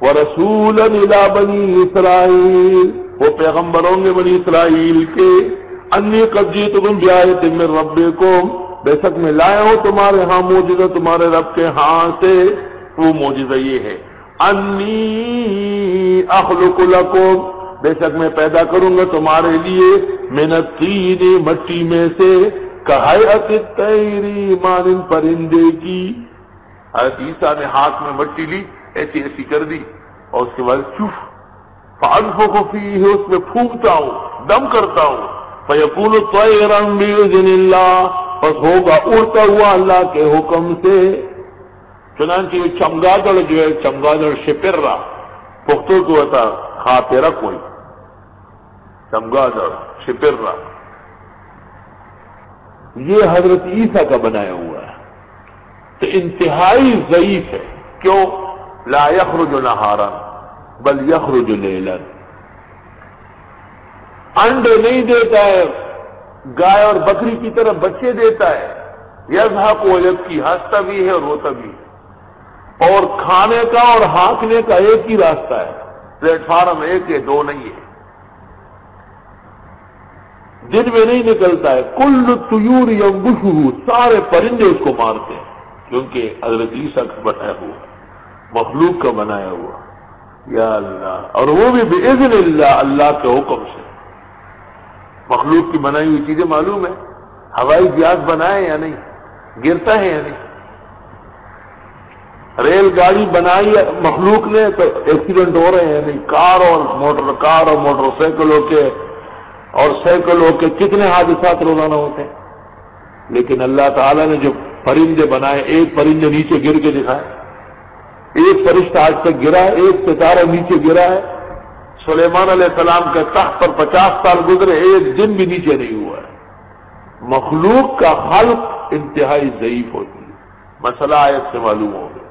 ورسولا الی بنی اسرائیل، وہ پیغمبر ہوں گے بنی اسرائیل کے، انی قد جئتکم بآیۃ من ربکم، بے شک میں لایا ہوں تمہارے ہاں معجزہ تمہارے رب کے ہاں سے۔ وہ معجزہ یہ ہے، انی اخلق لکم، بے شک میں پیدا کروں گا تمہارے لیے، من الطین، مٹی میں سے، کہیئۃ الطیر، مانند پرندے کی۔ حضرت عیسیٰ نے ہاتھ میں مٹی لی، ایسی ایسی کر دی، اور اس کے بعد چف فانفخ فیہ، اس میں پھونکتا ہوں، دم کرتا ہوں، فیکون طیرا باذن اللہ، بس ہوگا اڑتا ہوا اللہ کے حکم سے۔ چنانچہ یہ چمگادڑ جو ہے، چمگادڑ شپرا، پختوں کو ہوتا خاطرہ کوئی، چمگادڑ شپرا، یہ حضرت عیسیٰ کا بنایا ہوا ہے، تو انتہائی ضعیف ہے۔ کیوں؟ لا یخرج نہارا بل یخرج لیلا، انڈے نہیں دیتا ہے، گائے اور بکری کی طرح بچے دیتا ہے، یضحک ویبکی، ہنستا بھی ہے اور روتا بھی ہے، اور کھانے کا اور ہانکنے کا ایک ہی راستہ ہے، پلیٹ فارم ایک ہے، دو نہیں ہے، دن میں نہیں نکلتا ہے۔ کل الطیور ینبشہ، سارے پرندے اس کو مارتے ہیں، کیونکہ حضرت عیسیٰ کا بنایا ہوا، مخلوق کا بنایا ہوا، یا اللہ، اور وہ بھی باذن اللہ، اللہ کے حکم سے۔ مخلوق کی بنائی ہوئی چیزیں معلوم ہے، ہوائی جہاز بنائے یا نہیں، گرتا ہے یا نہیں، ریل گاڑی بنائی مخلوق نے تو ایکسیڈنٹ ہو رہے ہیں نہیں، کار اور موٹر سائیکلوں کے اور سائیکلوں کے کتنے حادثات روزانہ ہوتے ہیں۔ لیکن اللہ تعالیٰ نے جو پرندے بنائے، ایک پرندے نیچے گر کے دکھائے، ایک فرشتہ آج تک گرا ہے، ایک ستارہ نیچے گرا ہے، سلیمان علیہ السلام کے تخت پر 50 سال گزرے، ایک دن بھی نیچے نہیں ہوا ہے۔ مخلوق کا خلق انتہائی ضعیف ہوتی ہے، مسئلہ آیت سے معلوم ہو گیا۔